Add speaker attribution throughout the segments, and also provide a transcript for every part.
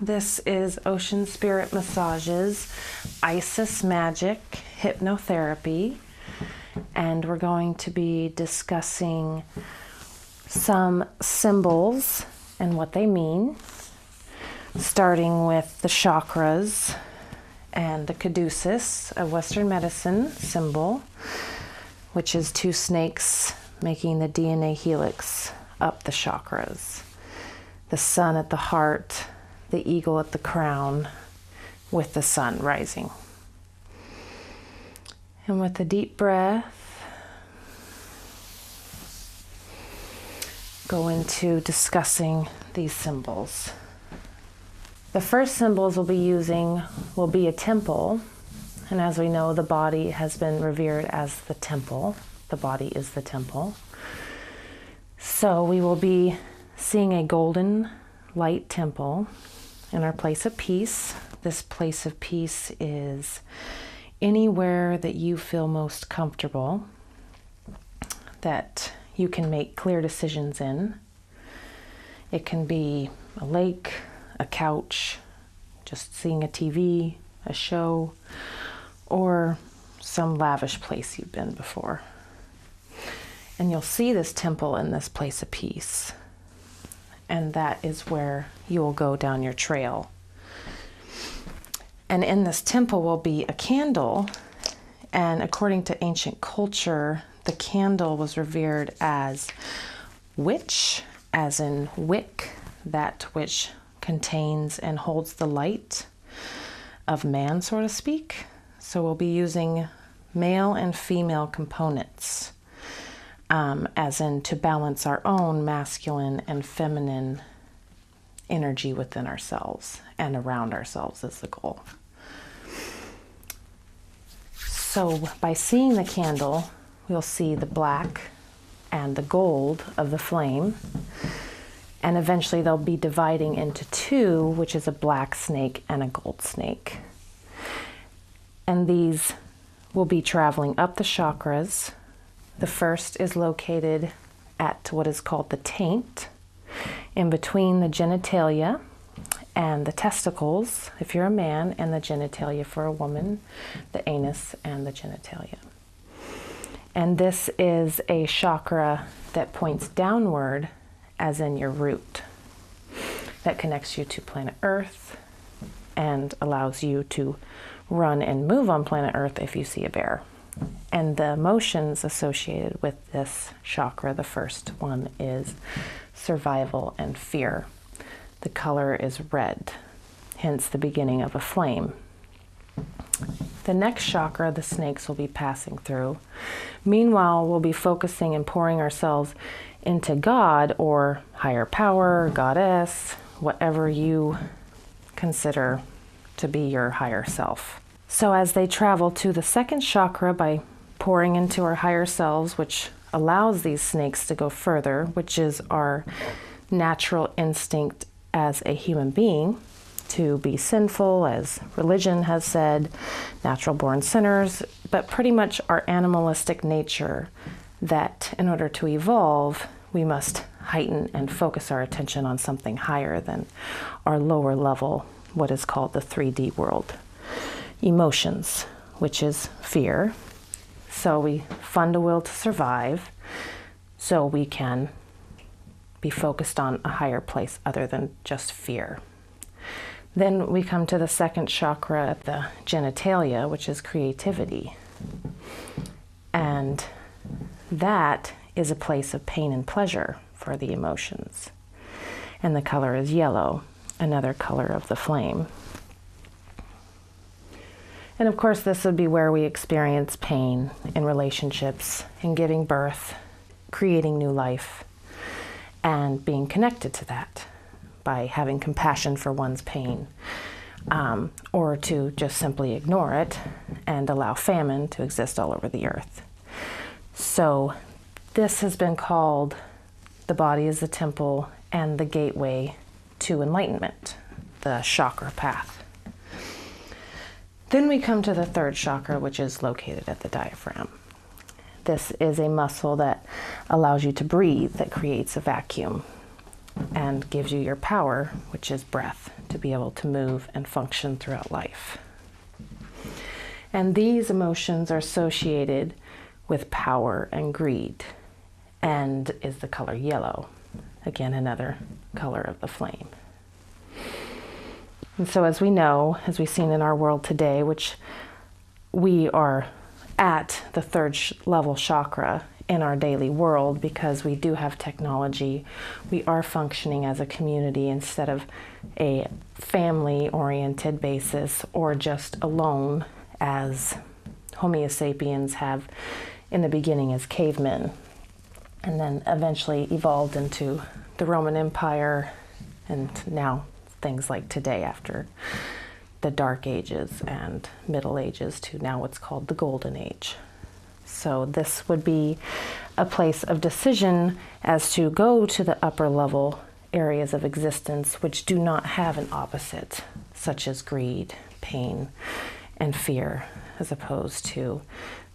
Speaker 1: This is Ocean Spirit Massages, Isis Magic Hypnotherapy, and we're going to be discussing some symbols and what they mean, starting with the chakras and the caduceus, a Western medicine symbol, which is two snakes making the DNA helix up the chakras. The sun at the heart, the eagle at the crown, with the sun rising. And with a deep breath, go into discussing these symbols. The first symbols we'll be using will be a temple. And as we know, the body has been revered as the temple. The body is the temple. So we will be seeing a golden light temple in our place of peace. This place of peace is anywhere that you feel most comfortable, that you can make clear decisions in. It can be a lake, a couch, just seeing a TV, a show, or some lavish place you've been before. And you'll see this temple in this place of peace. And that is where you will go down your trail. And in this temple will be a candle. And according to ancient culture, the candle was revered as witch, as in wick, that which contains and holds the light of man, so to speak. So we'll be using male and female components, as in to balance our own masculine and feminine energy within ourselves and around ourselves is the goal. So by seeing the candle, we'll see the black and the gold of the flame, and eventually they'll be dividing into two, which is a black snake and a gold snake. And these will be traveling up the chakras. The first is located at what is called the taint, in between the genitalia and the testicles, if you're a man, and the genitalia for a woman, the anus and the genitalia. And this is a chakra that points downward, as in your root, that connects you to planet Earth and allows you to run and move on planet Earth if you see a bear. And the emotions associated with this chakra, the first one is survival and fear. The color is red, hence the beginning of a flame. The next chakra, the snakes will be passing through. Meanwhile, we'll be focusing and pouring ourselves into God or higher power, goddess, whatever you consider to be your higher self. So as they travel to the second chakra by pouring into our higher selves, which allows these snakes to go further, which is our natural instinct as a human being to be sinful, as religion has said, natural born sinners, but pretty much our animalistic nature that in order to evolve, we must heighten and focus our attention on something higher than our lower level, what is called the 3D world. Emotions, which is fear. So we fund a will to survive so we can be focused on a higher place other than just fear. Then we come to the second chakra at the genitalia, which is creativity. And that is a place of pain and pleasure for the emotions. And the color is yellow, another color of the flame. And of course, this would be where we experience pain in relationships, in giving birth, creating new life, and being connected to that by having compassion for one's pain, or to just simply ignore it and allow famine to exist all over the earth. So this has been called the body is the temple and the gateway to enlightenment, the chakra path. Then we come to the third chakra, which is located at the diaphragm. This is a muscle that allows you to breathe, that creates a vacuum and gives you your power, which is breath, to be able to move and function throughout life. And these emotions are associated with power and greed, and is the color yellow. Again, another color of the flame. And so as we know, as we've seen in our world today, which we are at the third level chakra in our daily world because we do have technology, we are functioning as a community instead of a family-oriented basis or just alone as Homo sapiens have in the beginning as cavemen, and then eventually evolved into the Roman Empire, and now things like today after the Dark Ages and Middle Ages to now what's called the Golden Age. So this would be a place of decision as to go to the upper level areas of existence which do not have an opposite, such as greed, pain, and fear, as opposed to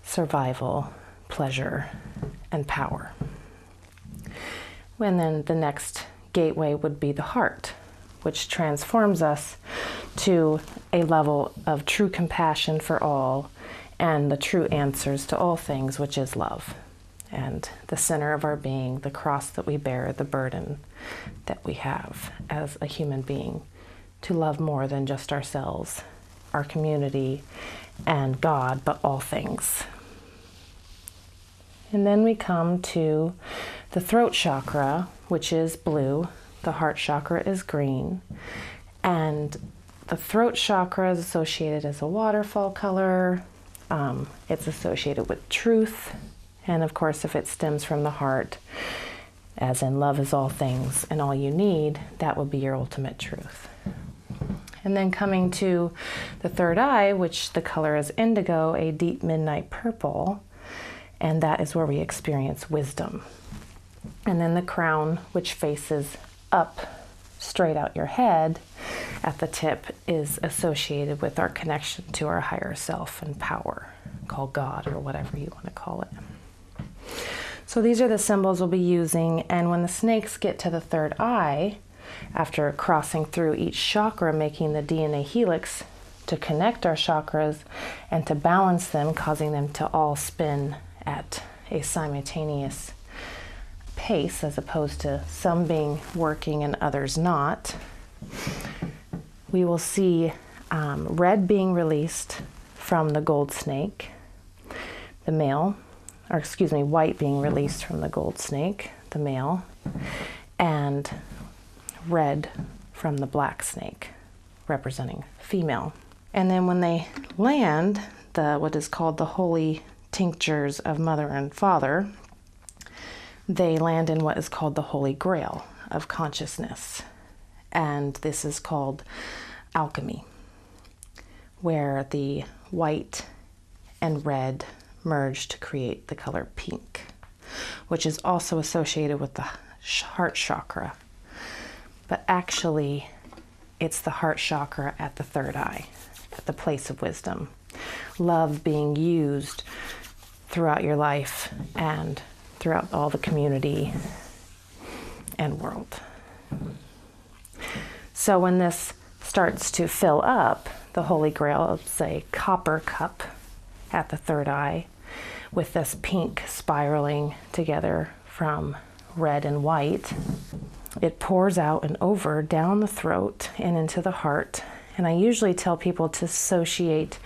Speaker 1: survival, pleasure, and power. And then the next gateway would be the heart, which transforms us to a level of true compassion for all and the true answers to all things, which is love. And the center of our being, the cross that we bear, the burden that we have as a human being, to love more than just ourselves, our community, and God, but all things. And then we come to the throat chakra, which is blue. The heart chakra is green. And the throat chakra is associated as a waterfall color. It's associated with truth. And of course, if it stems from the heart, as in love is all things and all you need, that would be your ultimate truth. And then coming to the third eye, which the color is indigo, a deep midnight purple, and that is where we experience wisdom. And then the crown, which faces up straight out your head at the tip, is associated with our connection to our higher self and power, called God or whatever you want to call it. So these are the symbols we'll be using, and when the snakes get to the third eye, after crossing through each chakra, making the DNA helix to connect our chakras and to balance them, causing them to all spin at a simultaneous pace as opposed to some being working and others not, we will see red being released from the gold snake, the male, or excuse me, white being released from the gold snake, the male, and red from the black snake, representing female. And then when they land, what is called the holy tinctures of mother and father, they land in what is called the Holy Grail of consciousness. And this is called alchemy, where the white and red merge to create the color pink, which is also associated with the heart chakra. But actually, it's the heart chakra at the third eye, at the place of wisdom. Love being used throughout your life and throughout all the community and world. So when this starts to fill up, the Holy Grail, say copper cup at the third eye, with this pink spiraling together from red and white, it pours out and over down the throat and into the heart. And I usually tell people to associate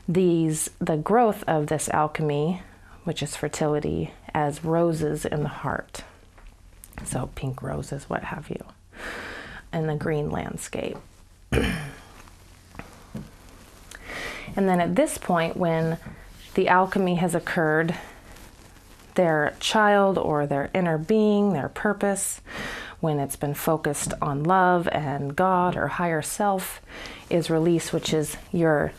Speaker 1: the growth of this alchemy, which is fertility, as roses in the heart. So pink roses, what have you, in the green landscape. And then at this point, when the alchemy has occurred, their child or their inner being, their purpose, when it's been focused on love and God or higher self, is released, which is your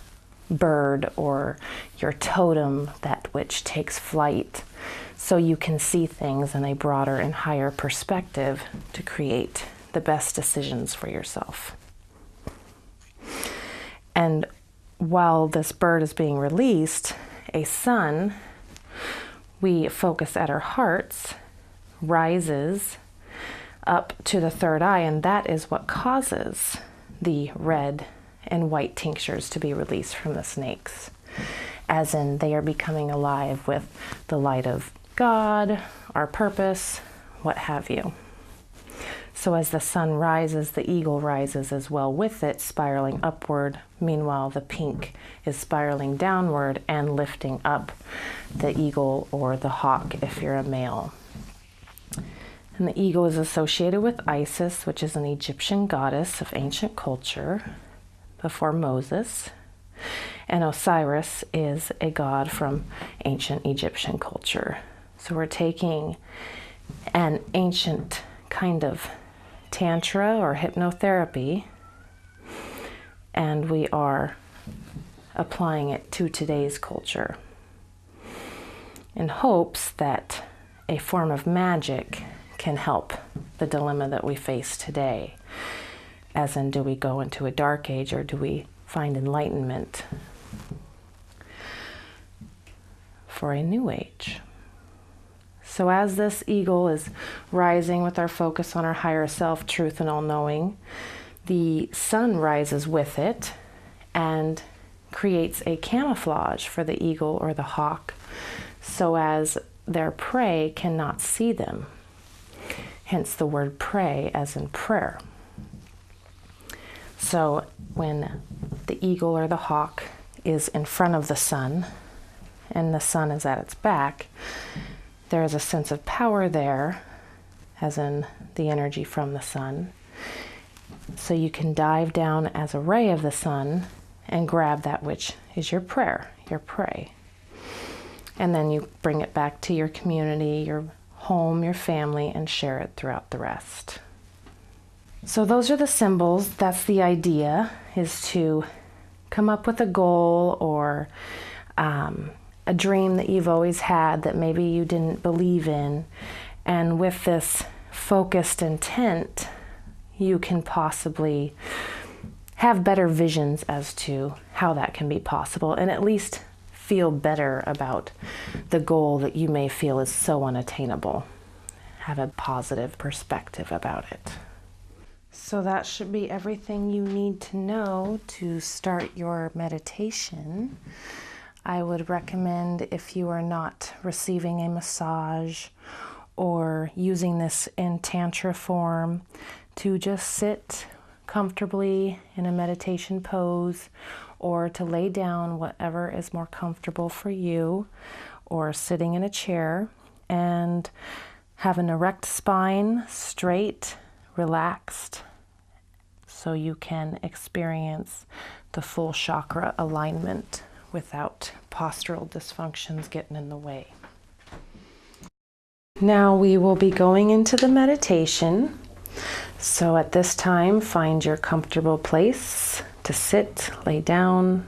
Speaker 1: bird or your totem, that which takes flight, so you can see things in a broader and higher perspective to create the best decisions for yourself. And while this bird is being released, a sun, we focus at our hearts, rises up to the third eye, and that is what causes the red and white tinctures to be released from the snakes, as in they are becoming alive with the light of God, our purpose, what have you. So as the sun rises, the eagle rises as well with it, spiraling upward. Meanwhile, the pink is spiraling downward and lifting up the eagle or the hawk if you're a male. And the eagle is associated with Isis, which is an Egyptian goddess of ancient culture before Moses. And Osiris is a god from ancient Egyptian culture. So we're taking an ancient kind of tantra or hypnotherapy, and we are applying it to today's culture in hopes that a form of magic can help the dilemma that we face today. As in, do we go into a dark age or do we find enlightenment for a new age? So as this eagle is rising with our focus on our higher self, truth, and all-knowing, the sun rises with it and creates a camouflage for the eagle or the hawk so as their prey cannot see them. Hence the word pray as in prayer. So when the eagle or the hawk is in front of the sun and the sun is at its back, there is a sense of power there, as in the energy from the sun. So you can dive down as a ray of the sun and grab that which is your prayer, your prey. And then you bring it back to your community, your home, your family, and share it throughout the rest. So those are the symbols. That's the idea, is to come up with a goal or a dream that you've always had that maybe you didn't believe in. And with this focused intent, you can possibly have better visions as to how that can be possible, and at least feel better about the goal that you may feel is so unattainable. Have a positive perspective about it. So that should be everything you need to know to start your meditation. I would recommend, if you are not receiving a massage or using this in tantra form, to just sit comfortably in a meditation pose, or to lay down, whatever is more comfortable for you, or sitting in a chair and have an erect spine, straight, relaxed, so you can experience the full chakra alignment without postural dysfunctions getting in the way. Now we will be going into the meditation. So at this time, find your comfortable place to sit, lay down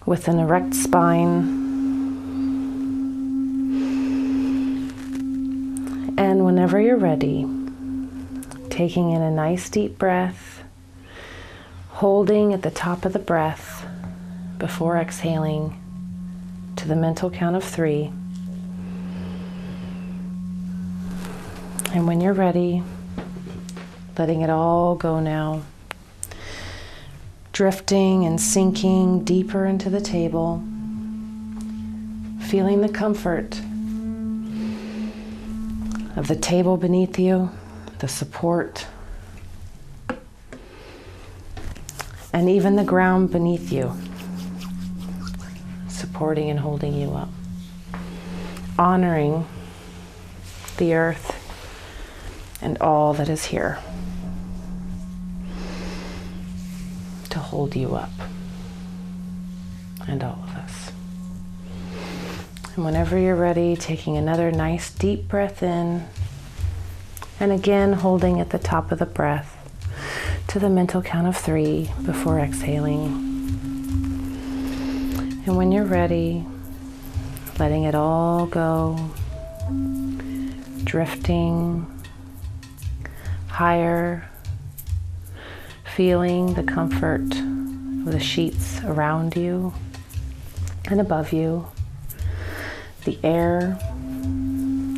Speaker 1: with an erect spine. And whenever you're ready, taking in a nice deep breath, holding at the top of the breath before exhaling to the mental count of 3. And when you're ready, letting it all go now, drifting and sinking deeper into the table, feeling the comfort of the table beneath you, the support, and even the ground beneath you, supporting and holding you up. Honoring the earth and all that is here to hold you up, and all of us. And whenever you're ready, taking another nice deep breath in, and again holding at the top of the breath to the mental count of 3 before exhaling. And when you're ready, letting it all go, drifting higher, feeling the comfort of the sheets around you and above you, the air,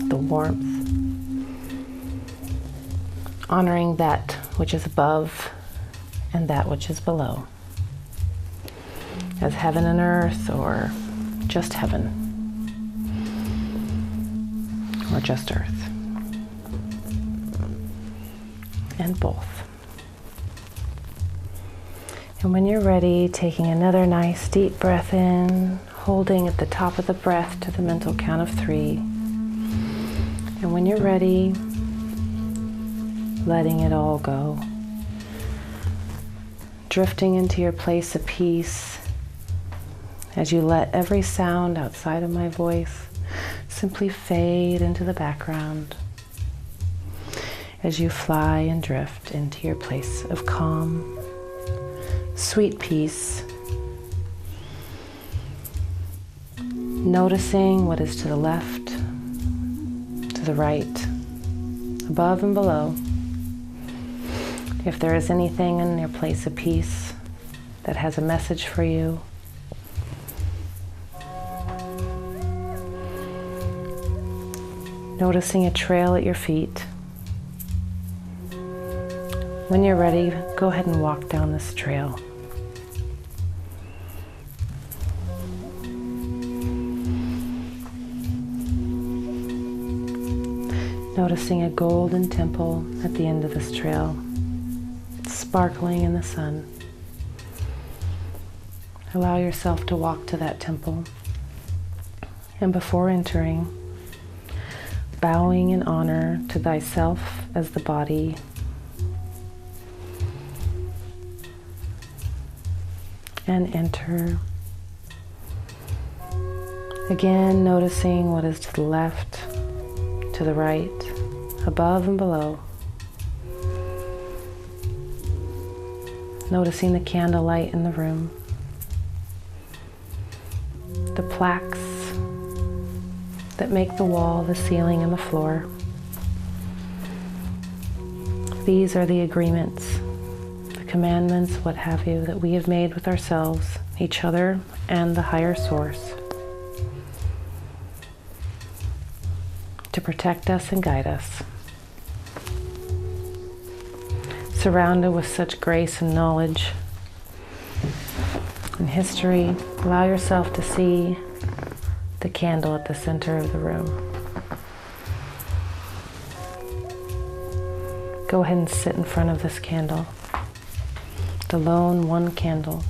Speaker 1: the warmth, honoring that which is above and that which is below, as heaven and earth, or just heaven, or just earth, and both. And when you're ready, taking another nice deep breath in, holding at the top of the breath to the mental count of 3. And when you're ready, letting it all go. Drifting into your place of peace as you let every sound outside of my voice simply fade into the background as you fly and drift into your place of calm, sweet peace, noticing what is to the left, to the right, above and below. If there is anything in your place of peace that has a message for you, noticing a trail at your feet. When you're ready, go ahead and walk down this trail. Noticing a golden temple at the end of this trail, sparkling in the sun. Allow yourself to walk to that temple. And before entering, bowing in honor to thyself as the body, and enter. Again, noticing what is to the left, to the right, above and below. Noticing the candlelight in the room, the plaques that make the wall, the ceiling, and the floor. These are the agreements, the commandments, what have you, that we have made with ourselves, each other, and the higher source to protect us and guide us. Surrounded with such grace and knowledge and history, allow yourself to see the candle at the center of the room. Go ahead and sit in front of this candle, the lone one candle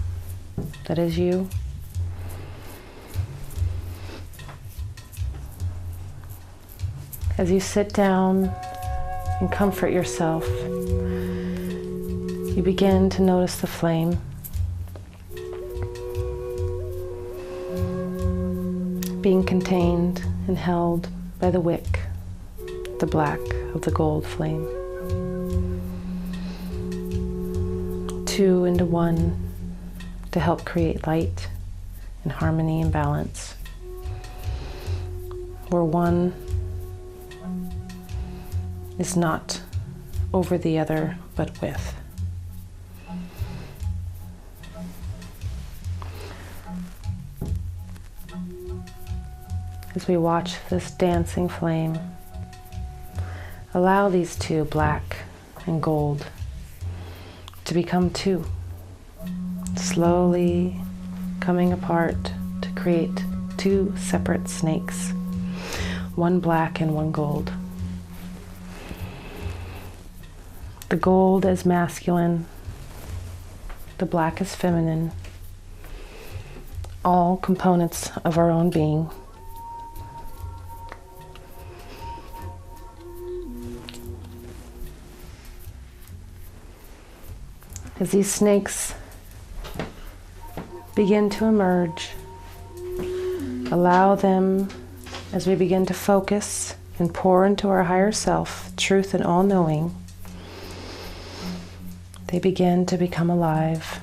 Speaker 1: that is you. As you sit down and comfort yourself, you begin to notice the flame. Being contained and held by the wick, the black of the gold flame. 2 into 1 to help create light and harmony and balance. Where one is not over the other, but with. As we watch this dancing flame, allow these 2, black and gold, to become 2, slowly coming apart to create 2 separate snakes, one black and one gold. The gold as masculine, the black as feminine, all components of our own being. As these snakes begin to emerge, allow them, as we begin to focus and pour into our higher self, truth and all-knowing, they begin to become alive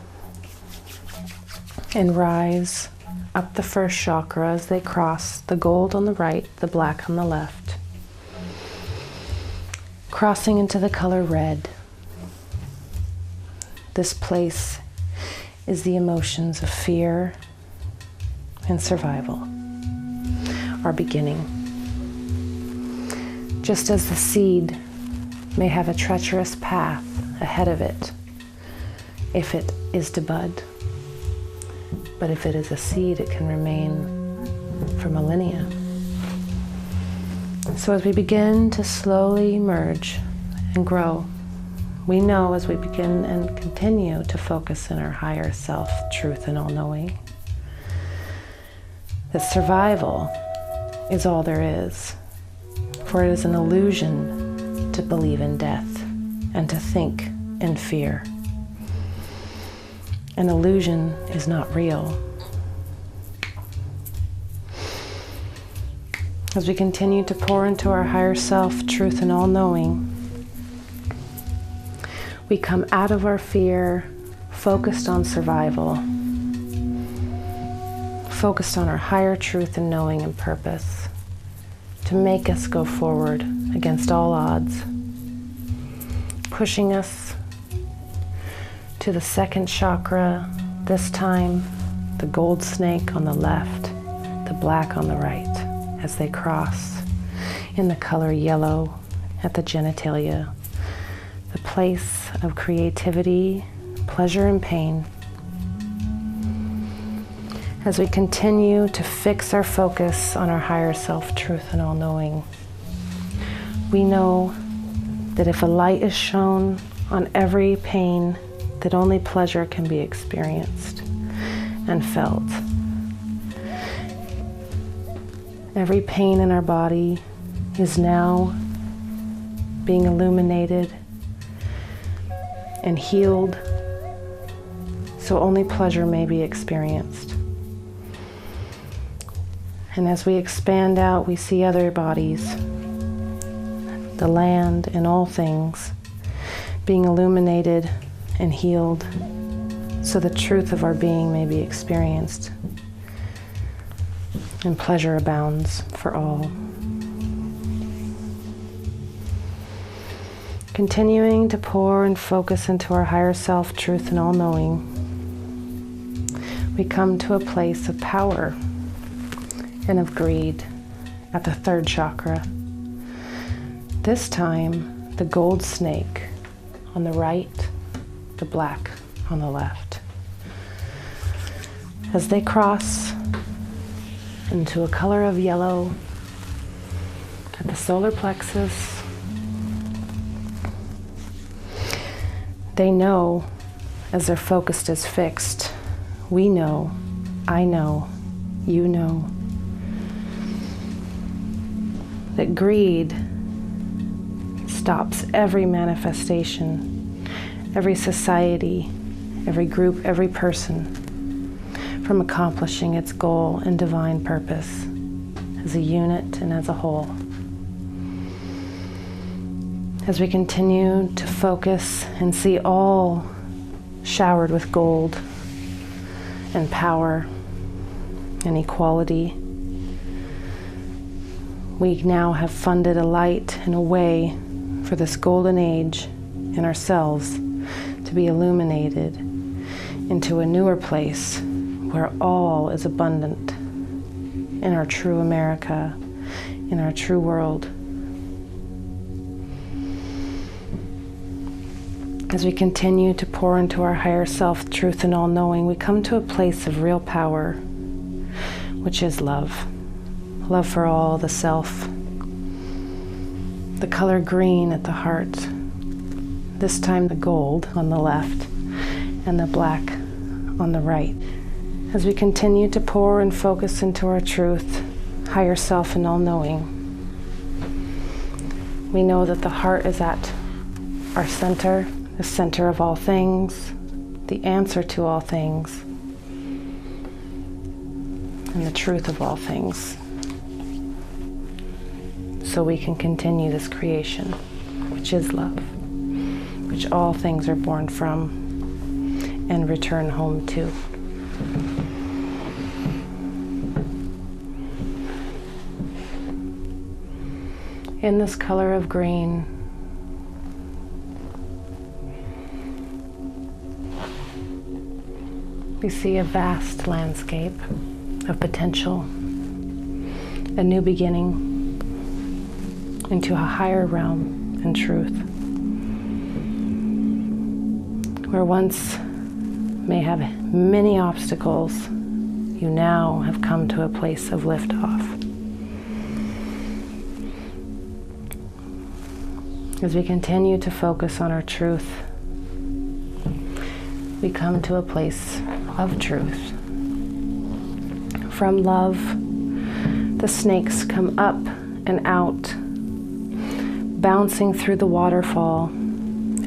Speaker 1: and rise up the first chakra as they cross the gold on the right, the black on the left, crossing into the color red. This place is the emotions of fear and survival, our beginning. Just as the seed may have a treacherous path ahead of it if it is to bud. But if it is a seed, it can remain for millennia. So as we begin to slowly emerge and grow, we know as we begin and continue to focus in our higher self, truth and all-knowing, that survival is all there is. For it is an illusion to believe in death and to think in fear. An illusion is not real. As we continue to pour into our higher self, truth and all-knowing, we come out of our fear, focused on survival, focused on our higher truth and knowing and purpose, to make us go forward against all odds, pushing us to the second chakra, this time the gold snake on the left, the black on the right, as they cross in the color yellow at the genitalia, the place of creativity, pleasure and pain. As we continue to fix our focus on our higher self, truth and all-knowing, we know that if a light is shown on every pain, that only pleasure can be experienced and felt. Every pain in our body is now being illuminated and healed, so only pleasure may be experienced. And as we expand out, we see other bodies, the land and all things being illuminated and healed, so the truth of our being may be experienced and pleasure abounds for all. Continuing to pour and focus into our higher self, truth and all-knowing, we come to a place of power and of greed at the third chakra. This time, the gold snake on the right, the black on the left. As they cross into a color of yellow at the solar plexus, they know, as their focus is fixed, we know, I know, you know, that greed stops every manifestation, every society, every group, every person from accomplishing its goal and divine purpose as a unit and as a whole. As we continue to focus and see all showered with gold and power and equality, we now have funded a light and a way for this golden age in ourselves to be illuminated into a newer place where all is abundant in our true America, in our true world. As we continue to pour into our higher self, truth and all-knowing, we come to a place of real power, which is love. Love for all, the self. The color green at the heart. This time the gold on the left and the black on the right. As we continue to pour and focus into our truth, higher self and all-knowing, we know that the heart is at our center, the center of all things, the answer to all things, and the truth of all things. So we can continue this creation, which is love, which all things are born from and return home to. In this color of green, we see a vast landscape of potential, a new beginning into a higher realm and truth, where once may have many obstacles, you now have come to a place of liftoff. As we continue to focus on our truth, we come to a place of truth. From love, the snakes come up and out, bouncing through the waterfall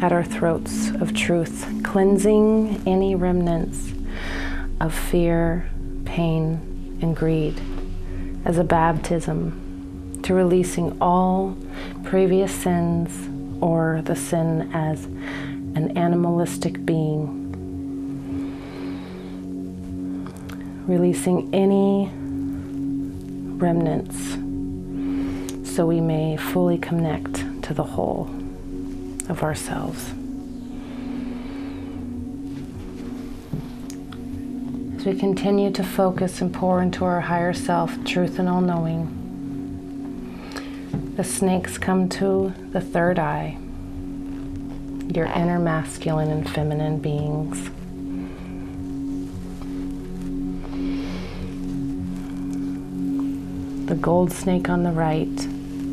Speaker 1: at our throats of truth, cleansing any remnants of fear, pain, and greed as a baptism to releasing all previous sins or the sin as an animalistic being. Releasing any remnants so we may fully connect to the whole of ourselves. As we continue to focus and pour into our higher self, truth and all-knowing, the snakes come to the third eye, your inner masculine and feminine beings. The gold snake on the right,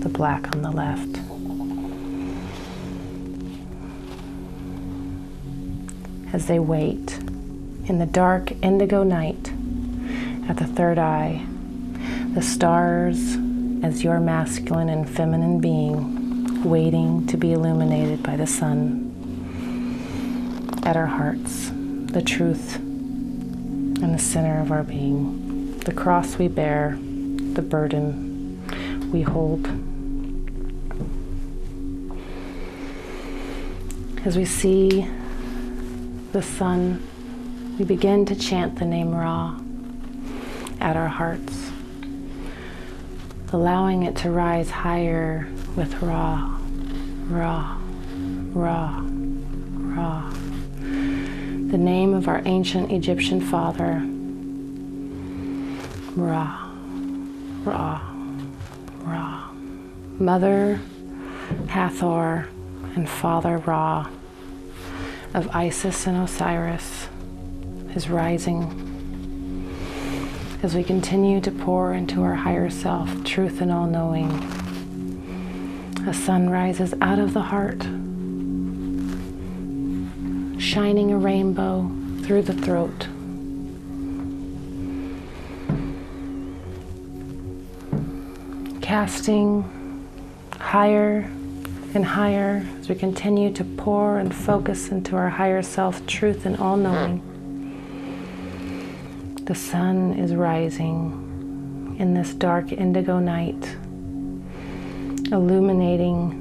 Speaker 1: the black on the left. As they wait in the dark indigo night at the third eye, the stars as your masculine and feminine being, waiting to be illuminated by the sun. At our hearts, the truth and the center of our being, the cross we bear, the burden we hold. As we see the sun, we begin to chant the name Ra at our hearts, allowing it to rise higher with Ra, Ra, Ra, Ra, the name of our ancient Egyptian father, Ra, Ra, Ra, Mother Hathor and Father Ra of Isis and Osiris is rising as we continue to pour into our higher self, truth and all-knowing. A sun rises out of the heart, shining a rainbow through the throat. Casting higher and higher as we continue to pour and focus into our higher self, truth and all-knowing. The sun is rising in this dark indigo night, illuminating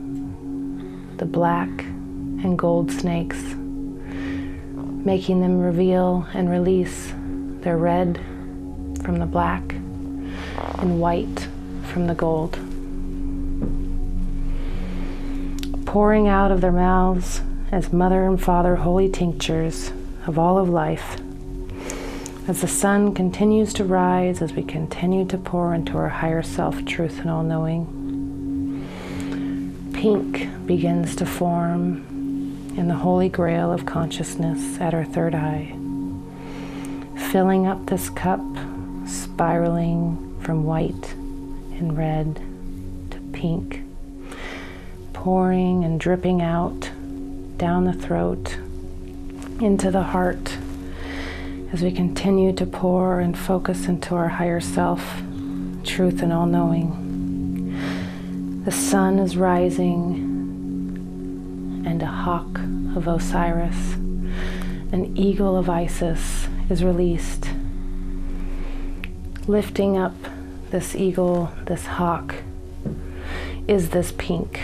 Speaker 1: the black and gold snakes, making them reveal and release their red from the black and white from the gold. Pouring out of their mouths as mother and father holy tinctures of all of life. As the sun continues to rise, as we continue to pour into our higher self, truth and all-knowing, pink begins to form in the holy grail of consciousness at our third eye, filling up this cup, spiraling from white and red to pink, pouring and dripping out down the throat into the heart as we continue to pour and focus into our higher self, truth and all-knowing. The sun is rising and a hawk of Osiris, an eagle of Isis, is released, lifting up this eagle, this hawk, is this pink,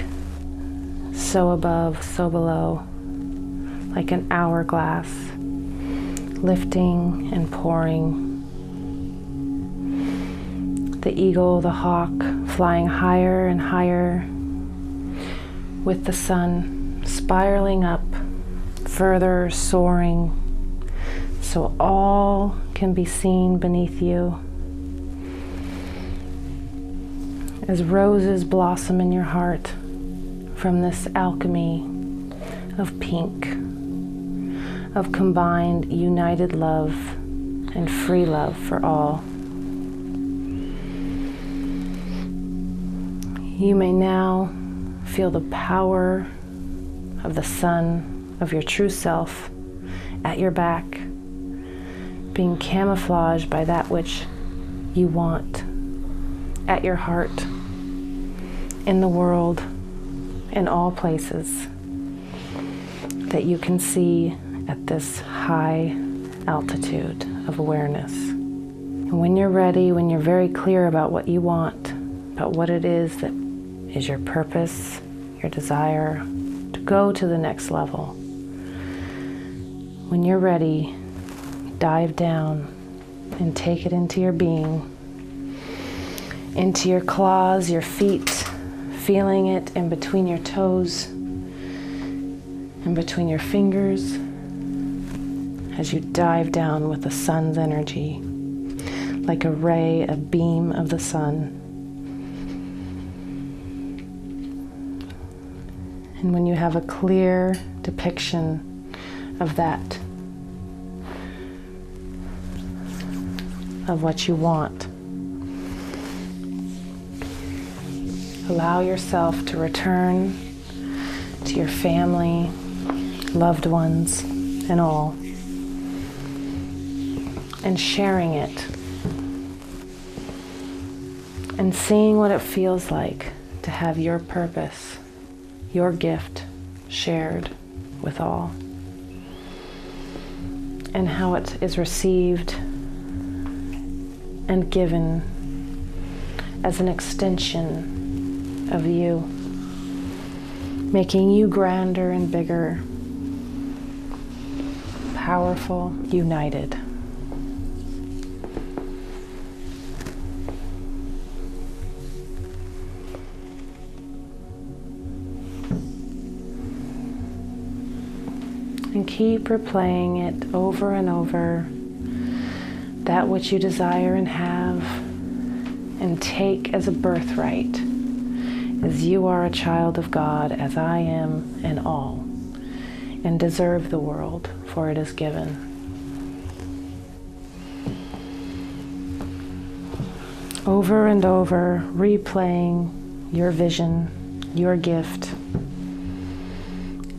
Speaker 1: so above, so below, like an hourglass, lifting and pouring. The eagle, the hawk, flying higher and higher with the sun, spiraling up, further soaring, so all can be seen beneath you. As roses blossom in your heart from this alchemy of pink, of combined, united love and free love for all. You may now feel the power of the sun of your true self at your back, being camouflaged by that which you want at your heart, in the world, in all places that you can see at this high altitude of awareness. And when you're ready, when you're very clear about what you want, about what it is that is your purpose, your desire to go to the next level, when you're ready, dive down and take it into your being, into your claws, your feet, feeling it in between your toes, in between your fingers, as you dive down with the sun's energy, like a ray, a beam of the sun. And when you have a clear depiction of that, of what you want, allow yourself to return to your family, loved ones, and all, and sharing it, and seeing what it feels like to have your purpose, your gift shared with all, and how it is received and given as an extension of you, making you grander and bigger, powerful, united. And keep replaying it over and over, that which you desire and have, and take as a birthright, as you are a child of God, as I am, and all, and deserve the world, for it is given. Over and over, replaying your vision, your gift,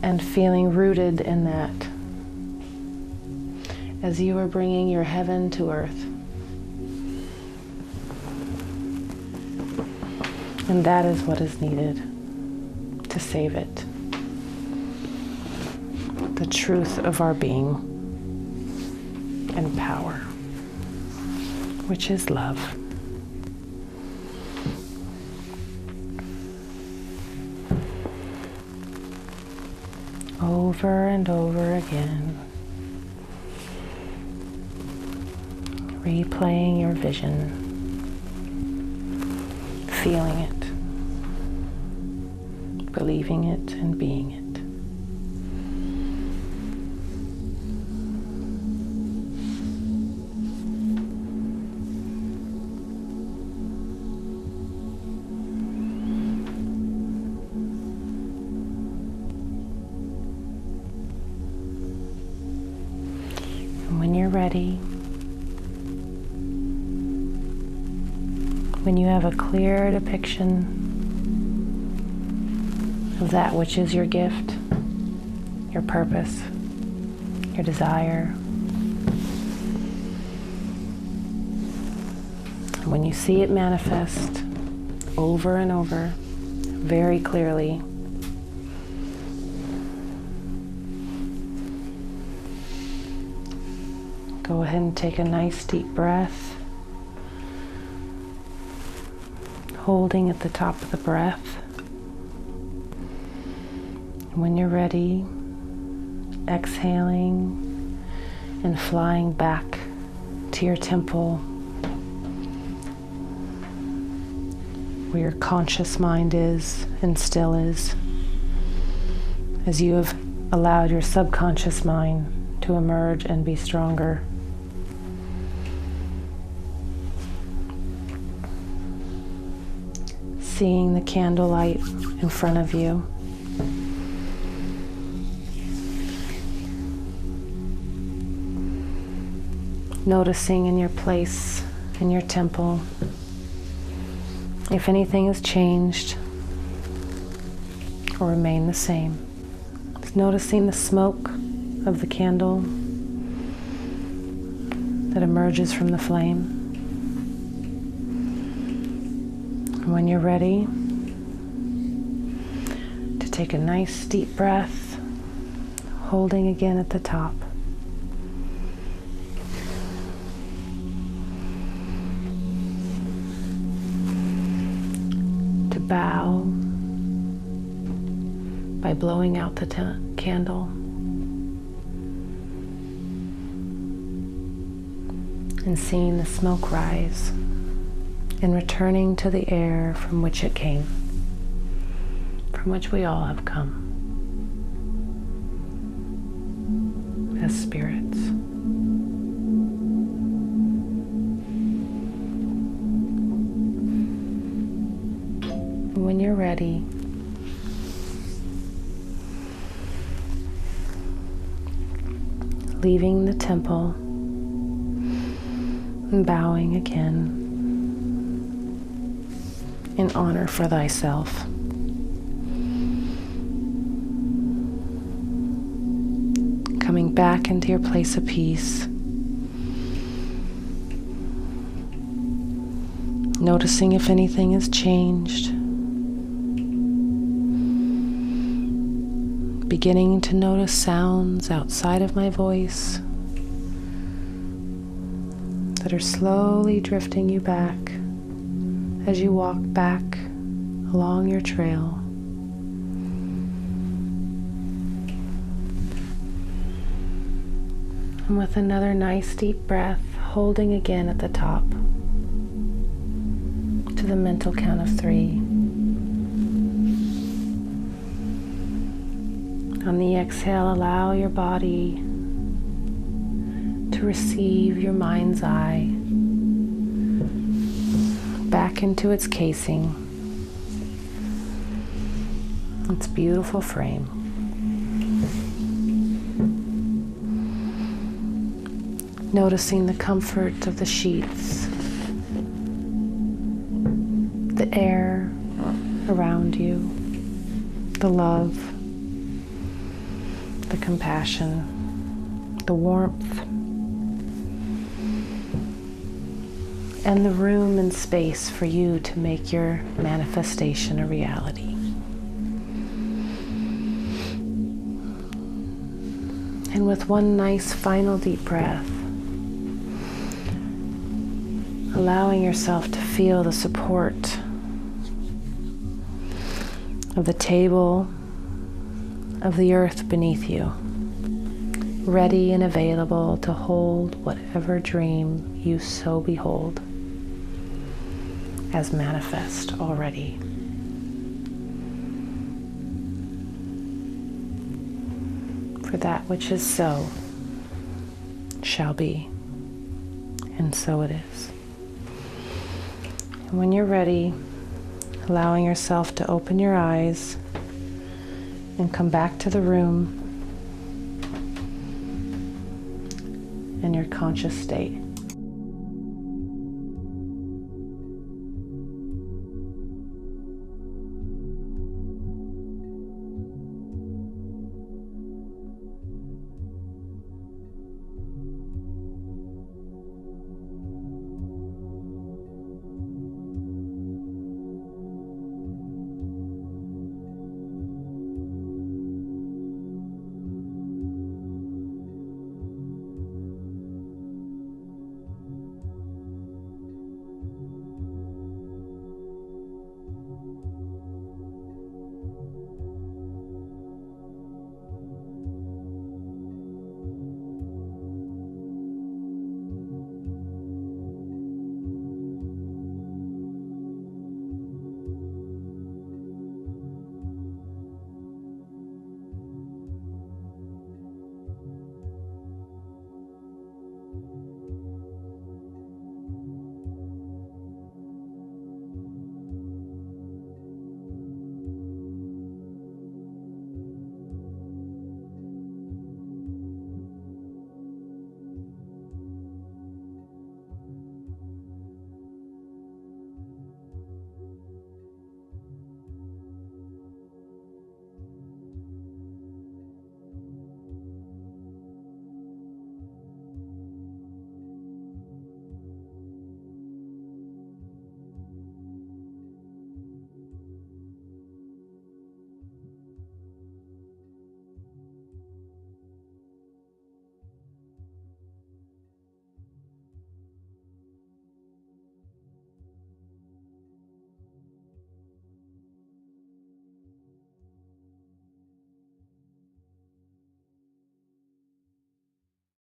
Speaker 1: and feeling rooted in that as you are bringing your heaven to earth. And that is what is needed to save it. The truth of our being and power, which is love. Over and over again, replaying your vision, feeling it, believing it, and being it. When you're ready, when you have a clear depiction of that which is your gift, your purpose, your desire, and when you see it manifest over and over very clearly, go ahead and take a nice deep breath, holding at the top of the breath. When you're ready, exhaling and flying back to your temple, where your conscious mind is and still is, as you have allowed your subconscious mind to emerge and be stronger. Seeing the candlelight in front of you. noticing in your place, in your temple, if anything has changed or remained the same. Just noticing the smoke of the candle that emerges from the flame. And when you're ready, to take a nice deep breath, holding again at the top. To bow by blowing out the candle. And seeing the smoke rise and returning to the air from which it came, from which we all have come as spirits. When you're ready, leaving the temple and bowing again in honor for thyself. Coming back into your place of peace. Noticing if anything has changed. Beginning to notice sounds outside of my voice that are slowly drifting you back as you walk back along your trail. And with another nice deep breath, holding again at the top to the mental count of 3. On the exhale, allow your body to receive your mind's eye back into its casing, its beautiful frame. Noticing the comfort of the sheets, the air around you, the love, the compassion, the warmth, and the room and space for you to make your manifestation a reality. And with one nice final deep breath, allowing yourself to feel the support of the table, of the earth beneath you, ready and available to hold whatever dream you so behold as manifest already. For that which is so shall be, and so it is. And when you're ready, allowing yourself to open your eyes and come back to the room and your conscious state.